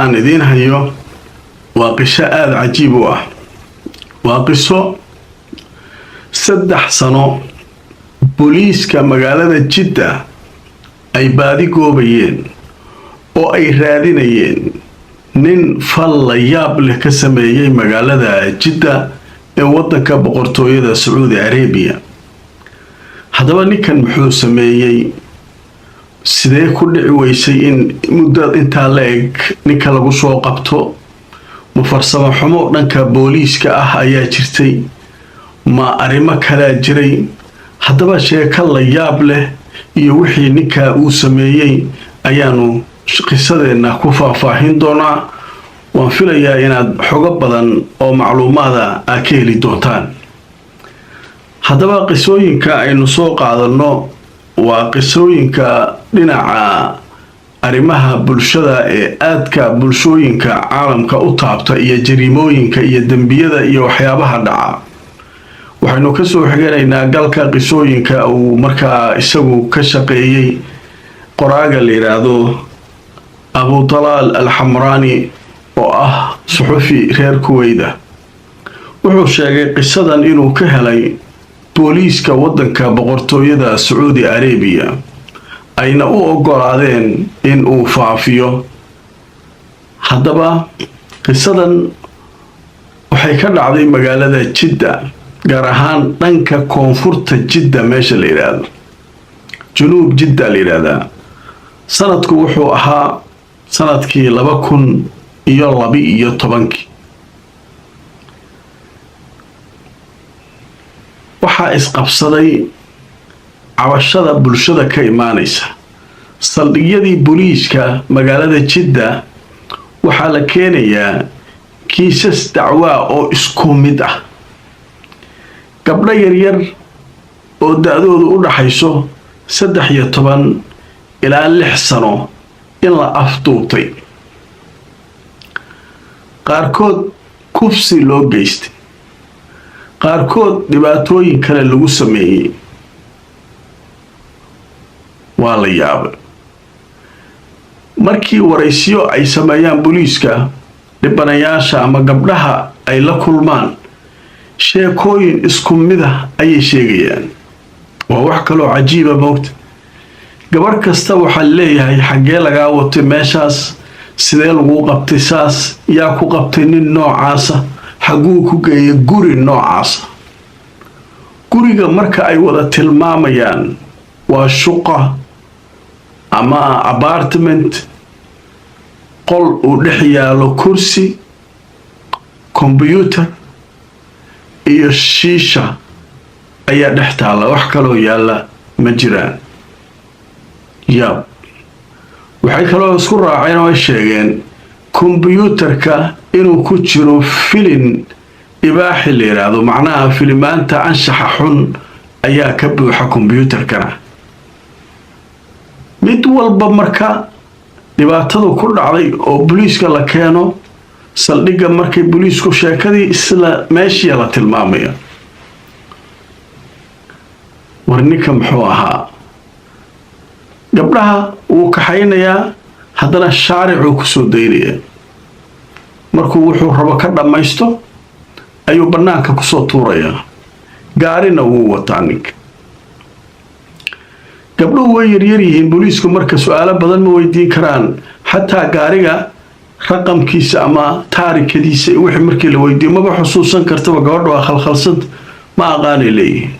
aan idiin hayo waa qiso aad cajiib u ah. waa qiso 3 sano booliiska magaalada Jidda ay baadi goobayeen oo ay raadinayeen nin fal la yaab leh ka sameeyay magaalada Jidda ee wadanka boqortooyada Saudi Arabia. haddaba ninkan muxuu sameeyay? sidee ku dhici weysay in muddo intaa la eg ninka lagu soo qabto? ma farsamo xumo dhanka booliiska ah ayaa jirtay? ma arrimo kale jiray? haddaba sheeko la yaab leh iyo wixii ninka uu sameeyay ayaanu qisadeena ku faahfaahin doonaa. waan filayaa inaad xogo badan oo macluumaada ka heli doontaan. haddaba qisooyinka aynu soo qaadano waa qisooyinka dhinaca arrimaha bulshada ee aadka bulshooyinka caalamka u taabta iyo jariimooyinka iyo dambiyada iyo waxyaabaha dhaca. waxaynu ka soo xiganaynaa galka qisooyinka uu markaa isagu ka shaqeeyay qoraaga la yiraahdo Abu Talal Al-Hamrani oo ah suxufi reer Kuweyda. wuxuu sheegay qisadan inuu ka helay booliiska wadanka boqortooyada Saudi Arabia ayna u ogolaadeen in uu faafiyo. haddaba qisadan waxay ka dhacday magaalada Jidda, gaar ahaan dhanka koonfurta Jidda meesha la yiraahdo Junuub Jidda la yiraahdaa. sanadku wuxuu ahaa sanadkii 2012. waxaa isqabsaday cabashada bulshada ka imaanaysa. saldhigyadii booliiska magaalada Jidda waxaa la keenayaa kiisas dacwa oo isku mid ah. gabdho yaryar oo da'doodu u dhaxayso 13 ilaa 6 sano in la afduubtay. qaarkood kufsi loo geystay, qaarkood dhibaatooyin kale lagu sameeyay. waa la yaabay. markii waraysiyo ay sameeyaan booliiska dhibanayaasha ama gabdhaha ay la kulmaan, sheekooyin isku mid ah ayay sheegayaan. waa wax kaloo cajiiba moogta. gabar kasta waxaa leeyahay xagee lagaa watay meeshaas, sidee lagu qabtay saas, yaa ku qabtay nin noocaasa, xaguu ku geeyay guri noocaasa. guriga marka ay wada tilmaamayaan waa shuqa ama apartment, qol uu dhex yaalo kursi, computer iyo shiisha ayaa dhex taala. wax kaloo yaala ma jiraan. yaab. waxay kaloo isku raaceen oo ay sheegeen computerka inuu ku jiro filin ibaaxi la yiraahdo, macnaha filimaanta anshaxa xun ayaa ka buuxa computerkana. mid walba marka dhibaatadu ku dhacday oo booliiska la keeno saldhigga, markay booliisku sheekadii isla meeshii la tilmaamaya. war ninka muxuu ahaa? gabdhaha wuu kaxaynayaa, haddana shaaricuu ku soo daynayaa. markuu wuxuu rabo ka dhammaysto ayuu bannaanka ku soo tuurayaa. gaarina wuu wataa ninka. gabdhuhu way yaryar yihiin. booliisku marka su'aalo badan ma weydiin karaan. xataa gaariga raqamkiisa ama taarikadiisa wixii markii la weydiiyo maba xusuusan kartaba. gabadha waa khalkhalsanta, ma aqaanay leeyihiin.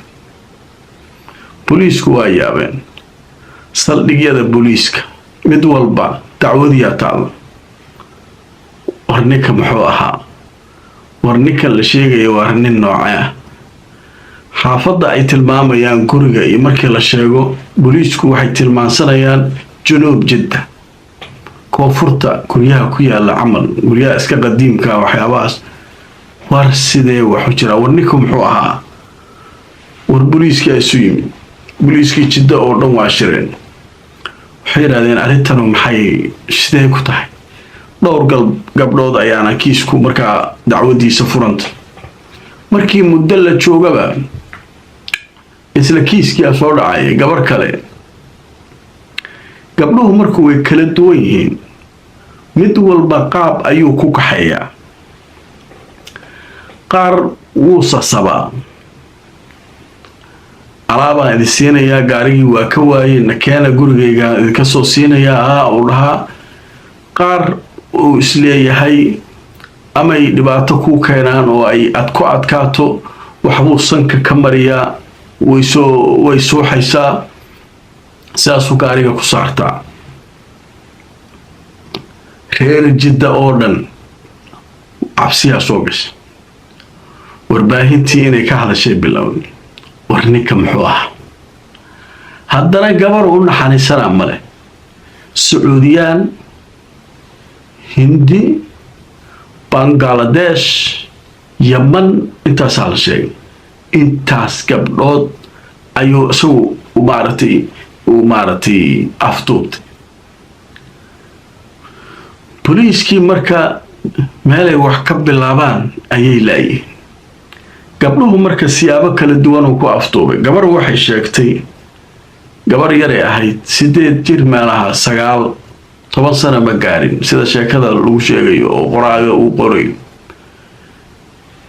booliisku waa yaabeen. saldhigyada booliiska mid walba dacwadiyaa taalla. war ninka muxuu ahaa? war ninkan la sheegaya waa nin noocee ah? xaafadda ay tilmaamayaan guriga iyo markii la sheego booliisku waxay tilmaansanayaan Junuub Jidda, koonfurta guryaha ku yaala camal, guryaha iska qadiimka waxyaabahaas. war sidee waxu jira? war ninka muxuu ahaa? war booliiska isu yimid. booliiskii Jidda oo dhan waa shireen. waxay yiraahdeen arrintan maxay sidee ku tahay? dhowr gabdhood ayaana kiisku markaa dacwadiisa furanta. markii muddo la joogaba isla kiiskiya soo dhacay gabar kale. gabdhuhu markuu way kala duwan yihiin. mid walba qaab ayuu ku kaxeeyaa. qaar wuu sasabaa, alaabaan idin siinayaa, gaarigii waa ka waayey, nakeena gurigayga idinka soo siinayaa uu dhahaa. qaar uu isleeyahay amay dhibaato ku keenaan oo ay ku adkaato, waxbuu sanka ka mariyaa, way suuxaysaa, sidaasuu gaariga ku saartaa. reer Jidda oo dhan cabsiyaa soo gashay, warbaahintii inay ka hadashay bilowday, war ninka muxuu ah. haddana gabar u naxariisanaa male. Sacuudiyaan, Hindi, Bangladesh, Yaman, intaasaa la sheegay. intaas gabdhood ayuu isagu maaragtay afduubtay. booliiskii marka meelay wax ka bilaabaan ayay laayeen. gabdhuhu marka siyaabo kala duwan uu ku afduubay. gabar waxay sheegtay, gabar yaray ahayd 8 jir meelaha 9 sano ma gaarin sida sheekada lagu sheegayo oo qoraayo uu qorayo.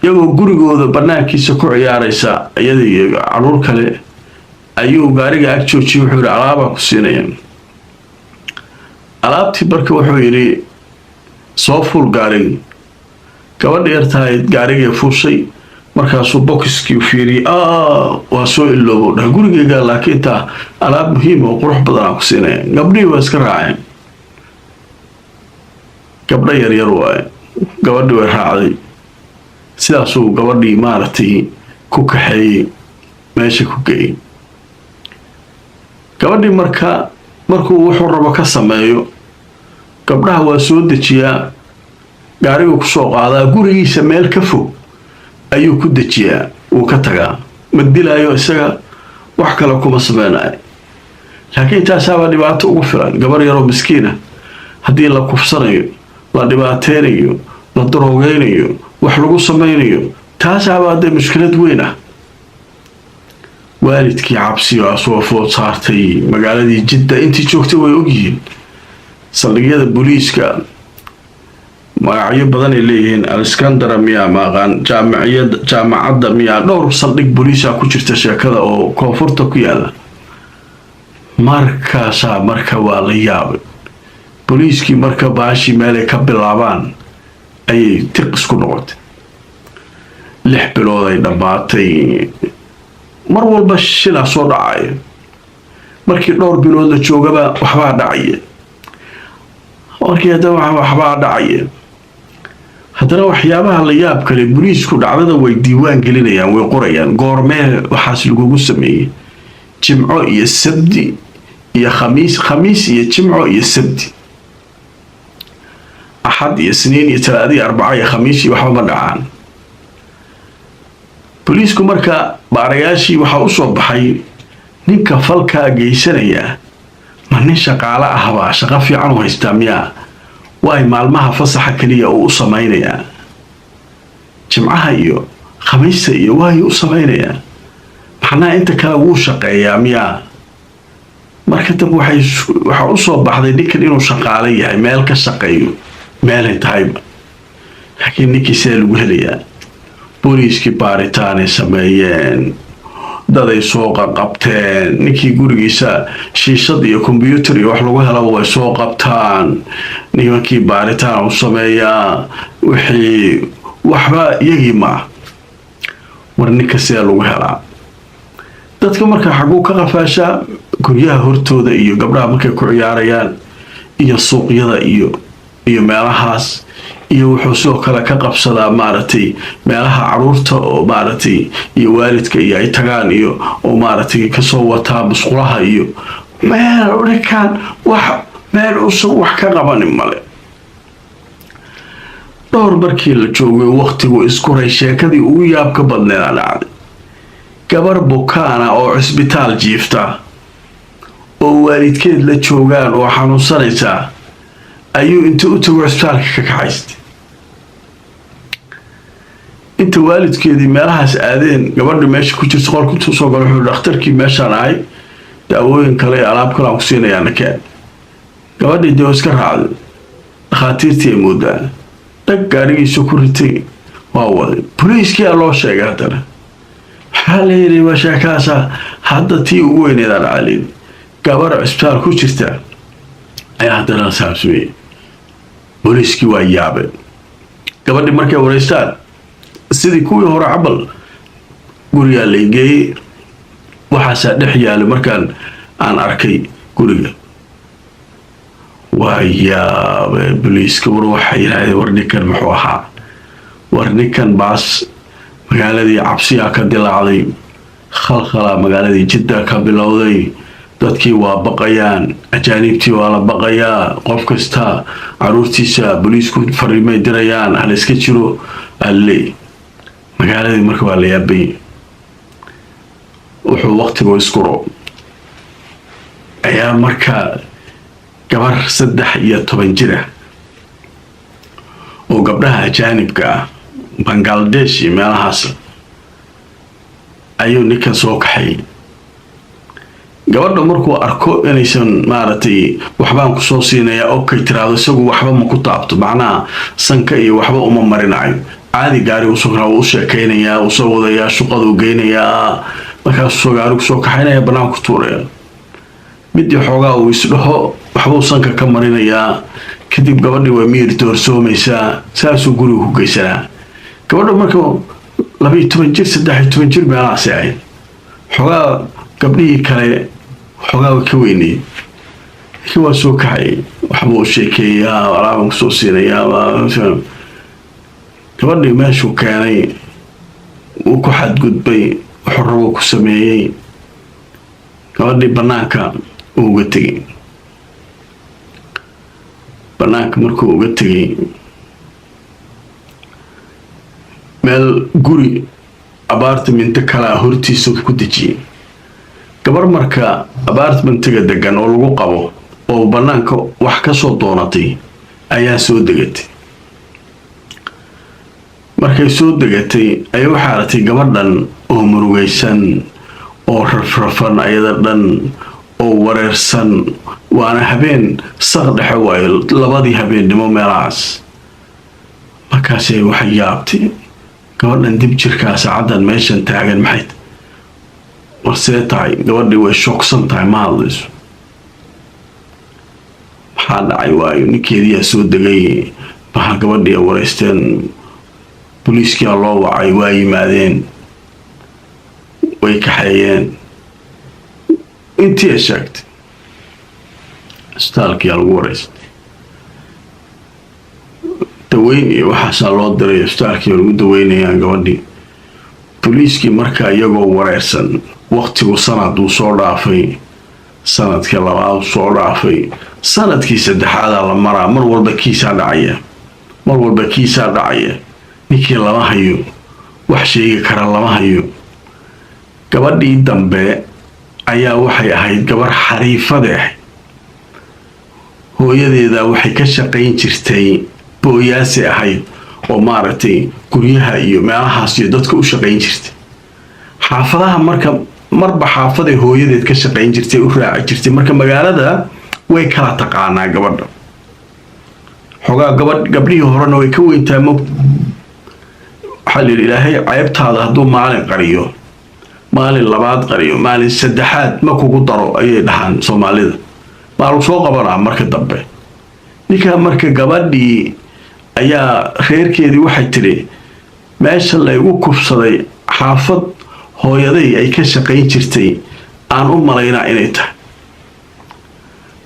iyagoo gurigooda banaankiisa ku ciyaaraysa iyada iyo caruur kale ayuu gaariga ag joojiyay. wuxuu yidhi alaabaa ku siinaya. alaabtii marka wuxuu yidhi soo fuul gaarigi. gabadha yartahayd gaarigay fuushay, markaasuu bokiskii fiiriyey. waa soo iloobo dhaha gurigeyga, laakiin taa alaab muhiim oo qurux badan aan ku siinaya. gabdhihii waa iska raaceen, gabdho yaryar waaye. gabadhii way raacday, sidaasuu gabadhii maaragtay ku kaxeeyey, meesha ku geeyey. gabadhii markuu wuxuu rabo ka sameeyo, gabdhaha waa soo dejiyaa, gaarigu kusoo qaadaa, gurigiisa meel ka fog ayuu ku dejiyaa, wuu ka tagaa. ma dilaayo isaga, wax kale kuma sameynayo. laakiin taasaaba dhibaato ugu filan. gabar yaroo miskiina haddii la kufsanayo, la dhibaateynayo, la daroogeynayo, wax lagu sameynayo, taasaaba hadee mushkilad weyn ah. waalidkii cabsiyo soo food saartay. magaaladii Jidda intii joogtay way ogyihiin. saldhigyada booliiska magacyo badan ay leeyihiin. Al-Iskandara miyaa maqaan, jaamacadda miyaa, dhowr saldhig booliisa ku jirta sheekada oo koonfurta ku yaala. markaasaa marka waa la yaabay. booliiskii marka baashi meelay ka bilaabaan ayay tiq isku noqotay. 6 bilood ay dhammaatay. mar walba shilaa soo dhacaya. markii dhowr bilood la joogaba waxbaa dhacaya. waxbaa dhacaya. haddana waxyaabaha la yaab kale, booliisku dhacdada way diiwaan gelinayaan, way qorayaan. goormee waxaas lagugu sameeyey? jimco iyo sabti iyo khamiis iyo jimco iyo sabti. axad iyo isniin iyo talaado iyo arbaco iyo khamiis iyo waxba ma dhacaan. booliisku marka baarayaashii waxaa u soo baxay ninka falkaa geysanaya ma nin shaqaale ahbaa, shaqo fiican u haystaa miyaa? waay maalmaha fasaxa kaliya uu u samaynayaa, jimcaha iyo khamiista iyo waay u samaynayaa, maxnaa inta kale wuu shaqeeyaa miyaa? marka dambe waxaa u soo baxday ninkan inuu shaqaale yahay, meel ka shaqeeyo, meelay tahayba. laakiin ninkii see lagu helayaa? booliiskii baaritaanay sameeyeen, daday soo qabteen. ninkii gurigiisa shiishad iyo kombyuutar iyo wax lagu helaba way soo qabtaan. nimankii baaritaan u sameeyaa, wixii waxba iyagii maa. war ninka see lagu helaa? dadka marka xaguu ka qafaashaa? guryaha hortooda iyo gabdhaha markay ku ciyaarayaan iyo suuqyada iyo meelahaas. iyo wuxuu sidoo kale ka qabsadaa maaragtay meelaha caruurta oo maaragtay iyo waalidka iyo ay tagaan iyo oo maaragtay kasoo wataa musqulaha iyo meel uusan wax ka qabanin male. dhowr markii la joogay waqtigu iskuray, sheekadii ugu yaabka badneeda dhacday. gabar bukaana oo cisbitaal jiifta oo waalidkeed la joogaan oo xanuunsanaysaa ayuu inta u tago cisbitaalka ka kaxaystay. inta waalidkeedii meelahaas aadeen, gabadha meesha ku jirta qolka intuu soo galo wuxuu dhakhtarkii meeshaan ahay, daawooyin kale alaab kale aan ku siinayaa nakeen. gabadhii dee iska raacday. dhakhaatiirtii ay moodaan dhag gaarigiisu ku ritay waa waday booliiskiyaa loo sheegay haddana waxaa la yidhi washaakaasa hadda tii ugu weyneedaan caalin gabar cisbitaal ku jirta ayaa haddana saabsameyey booliiskii waa yaabay gabadhii markay wareystaan sidii kuwii hore cabal gurigaa lay geeyey waxaasaa dhex yaalay markaan aan arkay guriga waa yaabay booliiska war waxay yidhaahdeen war ninkan muxuu ahaa war ninkan baas magaaladii cabsiyaa ka dilaacday khalkhalaa magaaladii jidda ka bilowday dadkii waa baqayaan ajaanibtii waa la baqayaa qof kasta caruurtiisa booliisku fariimay dirayaan hala iska jiro alle magaaladii marka waa la yaabay wuxuu waqtigu iskuro ayaa marka gabar 13 jir ah oo gabdhaha ajaanibka ah Bangladesh iyo meelahaas ayuu ninkan soo kaxay gabadha markuu arko inaysan maaragtay waxbaan ku soo siinaya oo kay tiraado isagu waxba ma ku taabto macnaha sanka iyo waxba uma marinayo caadi gaari u soo u sheekaynayaa u soo wadayaa shaqadu geynayaa markaas soo gaari ku soo kaxaynaya banaanku tuuraya mid xoogaa uu isdhaho waxba sanka ka marinayaa kadib gabadhii waa miir doorsoomaysaa saasuu guriga ku geysanaa gabadha markuu 12 jir 13 jir meelahaas ay xoogaa gabdhihii kale xoogaa ka weynay kii waa soo kaxay waxba uu sheekeeyaa alaabaan ku soo siinayaa gabadhii meeshuu keenay uu ku xadgudbay wuxuu rabo ku sameeyey gabadhii banaanka uga tegay banaanka markuu uga tegay meel guri apartment kala hortiisa ku dejiyay gabar marka apartmentiga degan oo lagu qabo oo banaanka wax ka soo doonatay ayaa soo degatay markay soo degatay ay waxa aragtay gabadhan oo murugaysan oo rafrafan ayada dhan oo wareersan waana habeen saq dhexe way labadii habeennimo meelahaas markaasay waxay yaabtay gabadhan dib jirkaas cadan meeshan taagan maxay warsee tahay gabadhii way shoogsan tahay ma hadlayso maxaa dhacay waayo ninkeedii soo degay baha gabadhii wareysteen booliiskii loo wacay waa yimaadeen way kaxeeyeen intii sheegtay isbitaalkii lagu wareystay daweyn iyo waxaasaa loo diray isbitaalkii lagu daweynayaa gabadhii booliiskii marka iyagoo wareersan waqtigu sanaduu soo dhaafay sanadkii labaad soo dhaafay sanadkii saddexaad la maraa mar walba kiisaa dhacaya ninkii lama hayo wax sheegi kara lama hayo gabadhii dambe ayaa waxay ahayd gabar xariifade ah hooyadeeda waxay ka shaqayn jirtay booyaasi ahayd oo maaragtay guryaha iyo meelahaas iyo dadka u shaqayn jirtay xaafadaha marba xaafaday hooyadeed ka shaqayn jirtay u raaci jirtay marka magaalada way kala taqaanaa gabadha xogaa gabdhihii horena way ka weyntaa mog waxaa la yidhi ilaahay ceebtaada hadduu maalin qariyo maalin labaad qariyo maalin saddexaad ma kugu daro ayay dhahaan soomaalida maa lagu soo qabanaa marka dambe ninkaa marka gabadhii ayaa reerkeedii waxay tiri meesha laygu kufsaday xaafad hooyaday ay ka shaqayn jirtay aan u malaynaa inay tahay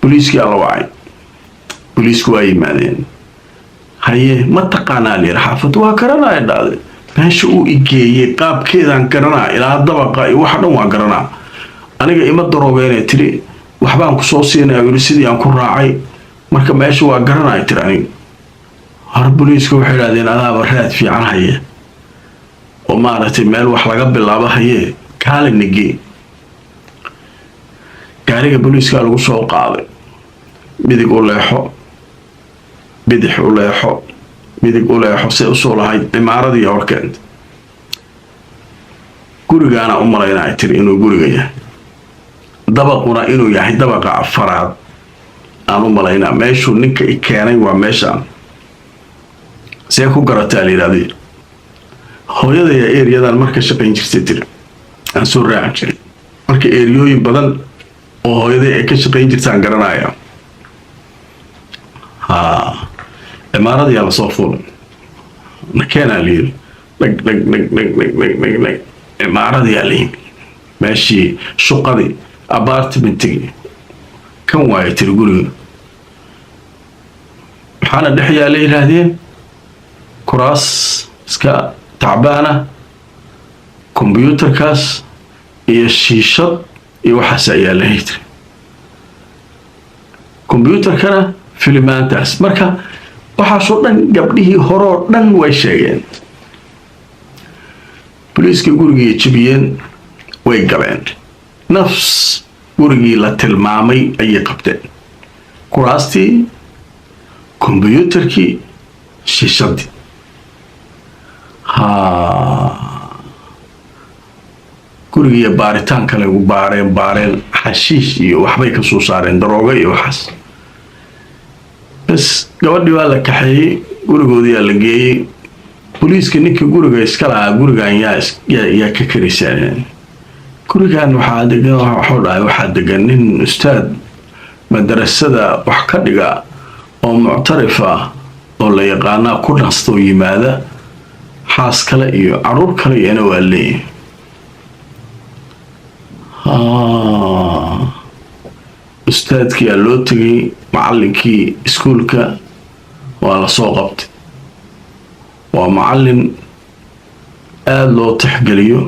booliiskii la wacay booliisku waa yimaadeen haye ma taqaanaa lir xaafad waa garanaa dhacday meesha uu igeeyay qaabkeedaan garanaa ilaa dabaqa iyo wax dhan waa garanaa aniga ima daroobeene tiri waxbaan ku soo siinaya wili sidii aan ku raacay marka meesha waa garanaa tiri aniga har booliisku waxay yiraahdeen adaaba raad fiican haye oo maaragtay meel wax laga bilaabo haye kaalinigi gaariga booliiska lagu soo qaaday midig u leexo bidix u leexo midig u leexo si u soo lahayd imaaradii horkeent gurigaana u malaynaa tiri inuu guriga yahay dabaquna inuu yahay dabaqa afaraad aanu malaynaa meeshuu ninka i keenay waa meeshaan see ku garataa la yidhahdee hooyadaya ereyadan marka shaqayn jirtay tiri aan soo raacan jiray marka ereyooyin badan oo hooyaday ay ka shaqayn jirtaan garanaya imaaradayaa lasoo fuulay nakeenaa la yiri dhag imaaradayaa la yimi meeshii shuqadii apartmentigii kan waaya tiri guriga maxaana dhex yaala yidhaahdeen kuraas iska tacbaana kombyuutarkaas iyo shiishad iyo waxaas ayaa lahay tiri kombyuutarkana filimaantaas marka waxaasoo dhan gabdhihii horoo dhan way sheegeen boliiska gurigii jebiyeen way galeen nafs gurigii la tilmaamay ayay qabteen kuraastii kombyuutarkii shiishadii gurigiiyo baaritaan kale ugu baareen xashiish iyo waxbay ka soo saareen daroogo iyo waxaas bas gabadhii waa la kaxeeyey gurigoodiyaa la geeyey boliiska ninkii guriga iska lahaa gurigan yaa ka karisaneen gurigan waxaa degan nin ustaad madarasada wax ka dhiga oo muctarifa oo la yaqaanaa ku dhastoo yimaada xaas kale iyo caruur kale iyana waa leeyahay ustaadkiyaa loo tegay macallinkii iskuulka waa la soo qabtay waa macallin aada loo tixgeliyo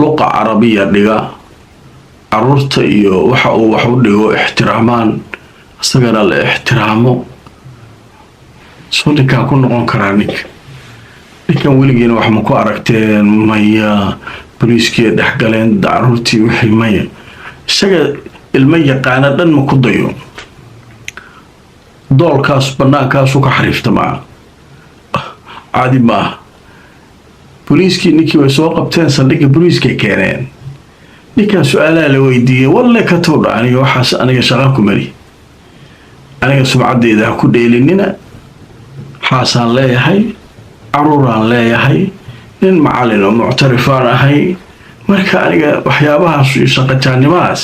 luqa carabiya dhiga caruurta iyo waxa uu wax u dhigo ixtiraamaan isagana la ixtiraamo soo ninkaan ku noqon karaa ninkan weligiina wax ma ku aragteen maya boliiskii dhex galeen caruurtii wixii maya isaga ilmo yaqaana dhan ma ku dayo doolkaas bannaankaasu ka xariifta maa caadi maaha boliiskii ninkii way soo qabteen saldhigga boliiskay keeneen ninkaan su-aalaha la weydiiyey walle ka towdha aniga waxaas aniga shaqa ku mari aniga sumcaddeeda ha ku dheelinina xaasaan leeyahay caruuraan leeyahay nin macallin oo muctarifaan ahay marka aniga waxyaabahaas iyo shaqajaannimadaas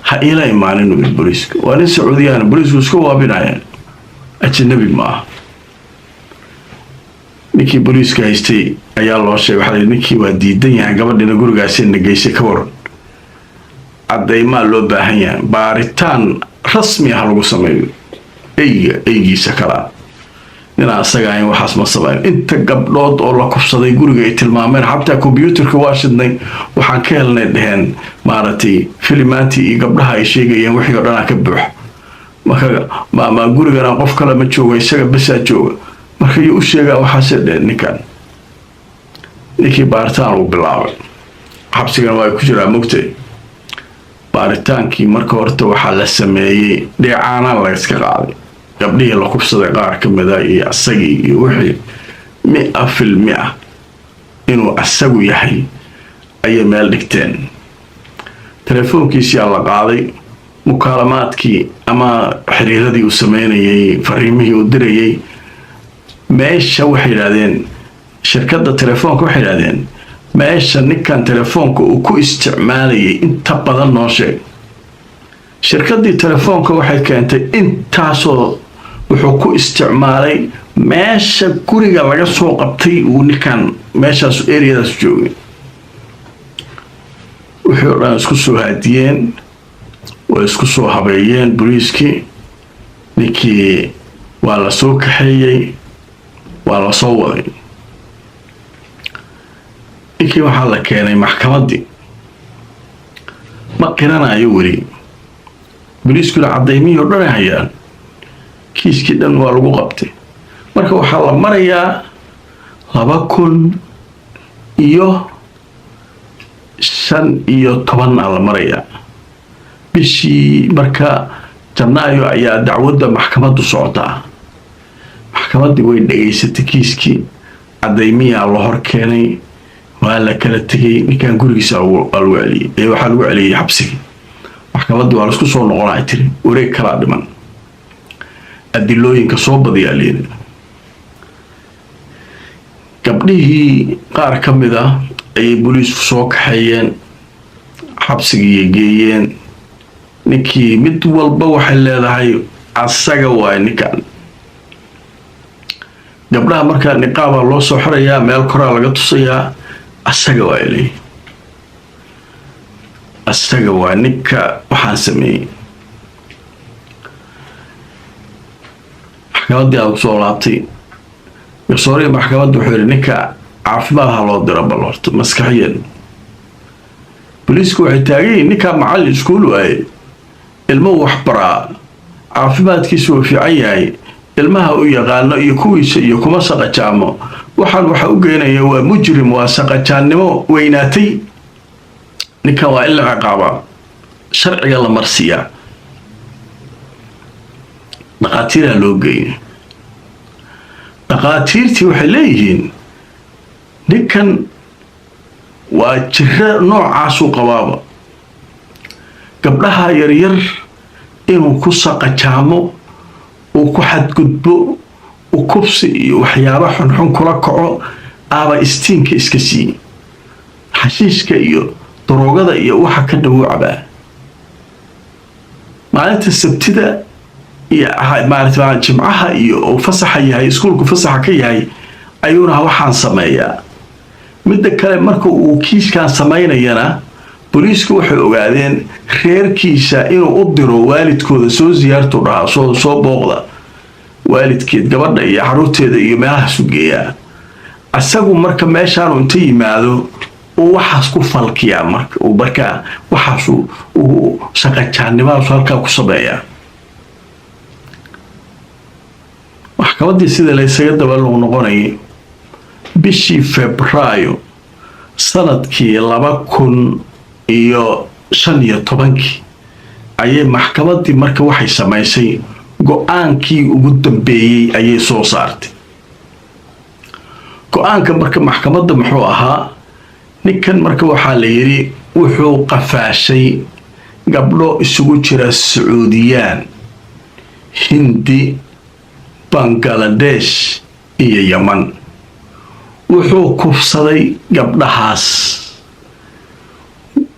ha iila imaanin boliiska waa nin sacuudiyaan boliisku iska waabinayaan ajanabi ma aha ninkii boliiska haystay ayaa loo sheegay waxaa ninkii waa diidan yahay gabadhina gurigaasina geysay ka waran caddaymaa loo baahan yahay baaritaan rasmi ah lagu sameeyo eygiisa kalaa ninaa asaga ahayn waxaas ma sameyn inta gabdhood oo la kufsaday guriga ay tilmaameen xataa kombyuutarka waa shidnay waxaan ka helnay dheheen maaragtay filimaantii iyo gabdhaha ay sheegayeen wixii oo dhanaa ka buux marka ma gurigana qof kale ma jooga isaga basaa jooga marka iyo u sheegaa waxaasee dheheen ninkii baaritaan uu bilaabay xabsigana waa ku jiraa mogtay baaritaankii marka horta waxaa la sameeyey dheecaanaan lagaska qaaday gabdhihii la kufsaday qaar ka mida iyo asagii iyo wixii 100% inuu asagu yahay ayay meel dhigteen telefoonkiisiyaa la qaaday mukaalamaadkii ama xiriiradii uu sameynayay fariimihii uu dirayay meesha waxay yidhaahdeen shirkadda telefoonka waxay yidhaahdeen meesha ninkan telefoonka uu ku isticmaalayay inta badan noo sheeg shirkaddii telefoonka waxay keentay intaasoo wuxuu ku isticmaalay meesha guriga laga soo qabtay uu ninkan meeshaas ereyadaas joogay wixii oo dhan isku soo haadiyeen way isku soo habeeyeen boliiskii ninkii waa la soo kaxeeyey waa la soo waday ninkii waxaa la keenay maxkamaddii ma qiranayo weli boliiskuna caddaymihii oo dhan ay hayaan kiiskii dhan waa lagu qabtay marka waxaa la marayaa 2015 la marayaa bishii marka janaayo ayaa dacwadda maxkamaddu socotaa maxkamaddii way dhageysatay kiiskii caddaymiyaa la hor keenay waa la kala tegay ninkan gurigiisa waa lagu celiyey waxaa lagu celiyey xabsigii maxkamaddii waa laisku soo noqonaa tiri wareeg kalaa dhiman adilooyinka soo badiyaa leeyahay gabdhihii qaar ka mid ah ayay booliisku soo kaxeeyeen xabsigii geeyeen ninkii mid walba waxay leedahay asaga waay ninkan gabdhaha markaa niqaabaa loo soo xirayaa meel koraa laga tusayaa asaga waay leeyahay asaga waa ninka waxaan sameeyey maxkamaddii aad kusoo laabtay garsooriga maxkamadda wuxuu yidhi ninka caafimaad ha loo diro bal horta maskaxiyan booliisku waxay taagayiin ninkaa macallin iskuul waaye ilmo wax baraa caafimaadkiisu uu fiican yahay ilmaha u yaqaano iyo kuwiisa iyo kuma saqajaamo waxaan waxa u geynaya waa mujrim waa saqajaannimo weynaatay ninkan waa in la ciqaabaa sharciga la marsiiyaa dhaqaatiiraa loo geeyay dhaqaatiirtii waxay leeyihiin ninkan waa jiro noocaasuu qabaaba gabdhaha yaryar inuu ku saqajaamo uu ku xadgudbo u kubsi iyo waxyaaba xunxun kula kaco aaba istiinka iska siiyey xashiishka iyo daroogada iyo waxa ka dhawoocbaa maalinta sabtida iyo maalinta jimcaha iyo uu fasaxa yahay iskuulku fasaxa ka yahay ayuuna waxaan sameeyaa midda kale marka uu kiiskan samaynayana booliisku waxay ogaadeen reerkiisa inuu u diro waalidkooda soo ziyaartu dhahaa soo booqda waalidkeed gabadha iyo caruurteeda iyo meelahaasu geeyaa asagu marka meeshaanu inta yimaado uu waxaas ku falkiyaa marka uu markaa waxaasu uu shaqajaannimadaas halkaa ku sameeyaa maxkamaddii sida laysaga dabaluu noqonayay bishii Febraayo sanadkii 2015 ayay maxkamaddii marka waxay samaysay go-aankii ugu dambeeyey ayay soo saartay go-aanka marka maxkamadda muxuu ahaa ninkan marka waxaa la yidhi wuxuu qafaashay gabdho isugu jira Sacuudiyaan Hindi Bangladesh iyo Yemen wuxuu kufsaday gabdhahaas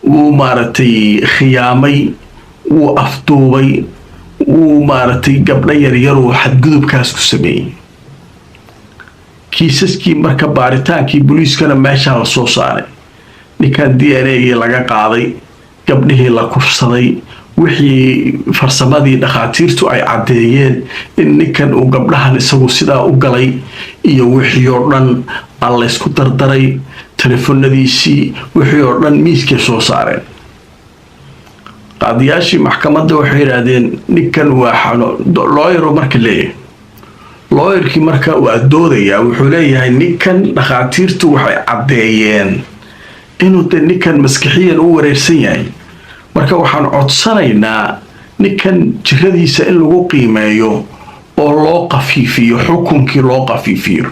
wuu maaragtay khiyaamay wuu afduubay wuu maaragtay gabdho yaryar oo xadgudubkaas ku sameeyey kiisaskii marka baaritaankii booliiskana meeshaa la soo saaray ninkan DNA-gii laga qaaday gabdhihii la kufsaday wixii farsamadii dhakhaatiirtu ay caddeeyeen in ninkan uu gabdhahan isagu sidaa u galay iyo wixii oo dhan alla isku dardaray telefoonadiisii wixii oo dhan miiskay soo saareen qaadiyaashii maxkamadda waxay yidhaahdeen ninkan waa looyaro marka leeyahay looyarkii marka waa doodayaa wuxuu leeyahay ninkan dhakhaatiirtu waxay caddeeyeen inuu de ninkan maskixiyan u wareersan yahay marka waxaan codsanaynaa ninkan jiradiisa in lagu qiimeeyo oo loo qafiifiyo xukunkii loo qafiifiyo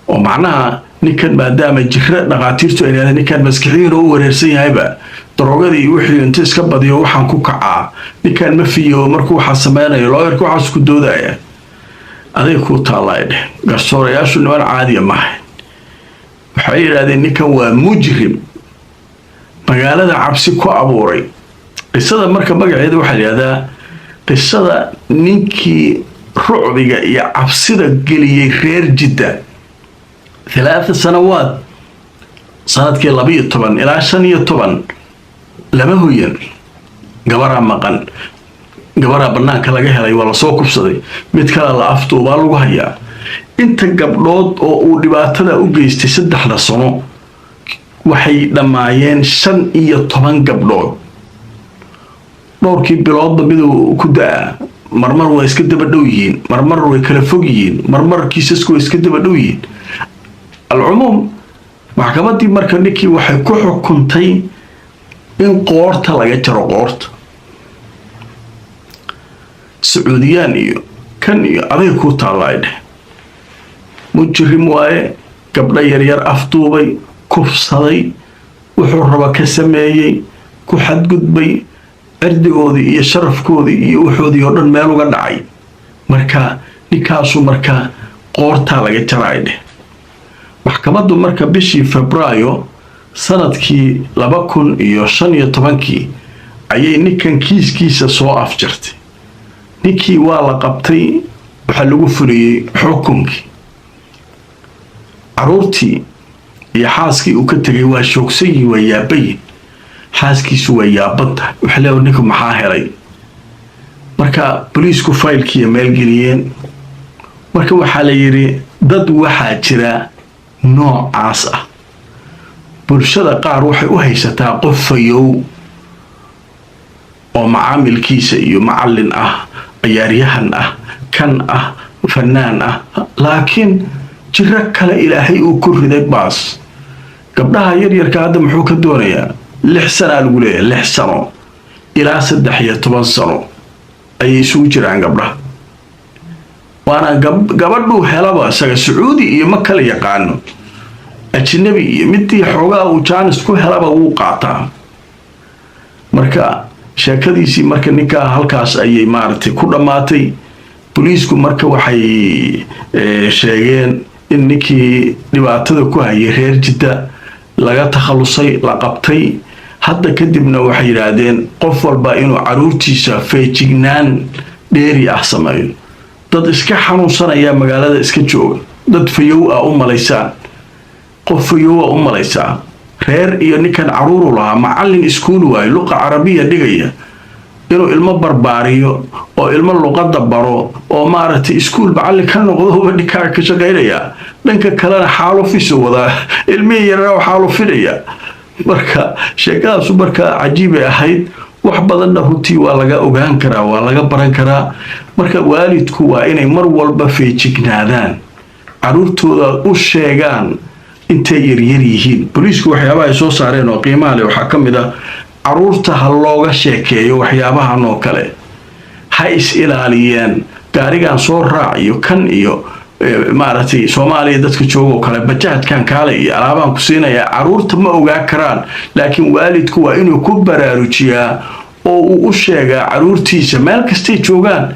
oo macnaha ninkan maadaama jira dhakhaatiirtu ay leedahay ninkan maskixiyan u wareersan yahayba darogadii wixii inta iska badiyo waxaan ku kacaa ninkan ma fiyo markuu waxa sameeynaya looyarku waxa isku doodaya aday ku taalaay garsoorayaashu niman caadi ma aha waxay yiraahdeen ninkan waa mujrim magaalada cabsi ku abuuray qisada marka magaceeda waxa la yiraahdaa qisada ninkii rucbiga iyo cabsida geliyay reer Jidda 3 sanawaad sanadkii 12 ilaa 15 lama huyan gabara maqan gabara banaanka laga helay wala soo kubsaday mid kale la afduubaa lagu hayaa inta gabdhood oo uu dhibaatada u geystay 3 sano waxay dhamaayeen 15 gabdhood dhowrkii biloodba miduu ku daa marmar way iska daba dhow yihiin marmar way kala fog yihiin marmar kiisasku way iska daba dhow yihiin alcumuum maxkamaddii marka ninkii waxay ku xukuntay in qoorta laga jaro qoorta Sacuudiyaan iyo kan iyo aday ku taalayd mujrim waaye gabdha yaryar afduubay kufsaday wuxuu raba ka sameeyay ku xadgudbay cirdigoodii iyo sharafkoodii iyo wuxoodii oo dhan meel uga dhacay. marka ninkaasu marka qoortaa laga jaray dheh. maxkamaddu marka bishii Febraayo sanadkii 2015 ayay ninkan kiiskiisa soo afjartay. ninkii waa la qabtay, waxa lagu fuliyay xukunkii. caruurtii iyo xaaskii uu ka tagay waa shoogsayi, waa yaabay. xaaskiisu waa yaabanta, waxa leeyahay ninka maxaa helay. marka booliisku faylkii meel geliyeen. marka waxaa la yiri dad waxaa jira noocaas ah. bulshada qaar waxay u haysataa qof fayow oo macaamilkiisa iyo macallin ah, ciyaaryahan ah, kan ah, fanaan ah, laakiin jiro kale ilaahay uu ku riday baas. gabdhaha yaryarka hadda muxuu ka doonayaa 6 sano lagu leeyahay, 6 sano ilaa 13 sano ayay isugu jiraan gabdhaha. waana gabadhu helaba isaga Sacuudi iyo ma kala yaqaano, ajnabi iyo midii xoogaa uu jaanis ku helaba wuu qaataa. marka sheekadiisii marka ninka halkaas ayay maartay ku dhamaatay. booliisku marka waxay sheegeen in ninkii dhibaatada ku hayay reer Jidda laga takhalusay, la qabtay. hadda kadibna waxay yiraahdeen qof walba inuu caruurtiisa feejignaan dheeri ah sameeyo. dad iska xanuunsanaya magaalada iska jooga, dad fayow ah u malaysaan, qof fayow ah u malaysaa. reer iyo ninkan caruur lahaa macallin iskuul waay luqa carabiya dhigaya, inuu ilmo barbaariyo oo ilmo luqadda baro oo maaragtay iskuul macallin ka noqdo oo dhikaa ka shaqeynaya. dhanka kalena xaalufiso wada ilmihii yaraa xaalufinaya. marka sheekadaas marka cajiib ay ahayd. wax badanna runtii waa laga ogaan karaa, waa laga baran karaa. marka waalidku waa inay mar walba feejignaadaan, caruurtooda u sheegaan intay yaryar yihiin. booliisku waxyaabaha ay soo saareen oo qiimaha leh waxaa ka mid ah caruurta ha looga sheekeeyo waxyaabahan oo kale. ha is ilaaliyeen gaarigan soo raaciyo kan iyo maaragtay Soomaaliya dadka jooga oo kale bajaajkan kaale iyo alaabaan ku siinaya. caruurta ma ogaa karaan, laakiin waalidku waa inuu ku baraarujiyaa oo uu u sheegaa caruurtiisa meel kastay joogaan.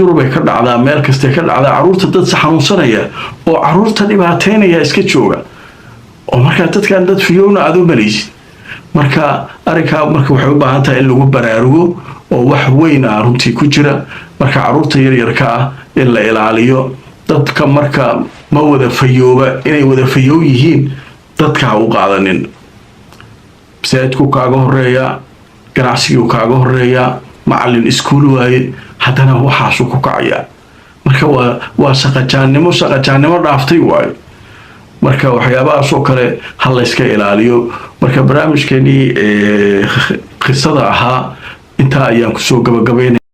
Yurubay ka dhacdaa, meel kastay ka dhacdaa caruurta dad xanuunsanaya oo caruurta dhibaateynaya iska jooga, oo marka dadkan dad fiyowna aad u malaysid. marka arrinkaa marka waxay u baahan tahay in lagu baraarugo oo wax weyn ah runtii ku jira. marka caruurta yaryarka ah in la ilaaliyo. dadka marka ma wada fayooba, inay wada fayow yihiin dadka ha u qaadanin. masaajidku kaaga horeeya, ganacsigu kaaga horeeya, macallin iskuul waaye, haddana waxaasu ku kacaya. marka waa shaqajaannimo dhaaftay waayo. marka waxyaabahaas oo kale ha la iska ilaaliyo. marka barnaamijkeennii qisada ahaa intaa ayaan kusoo gabagabeynay.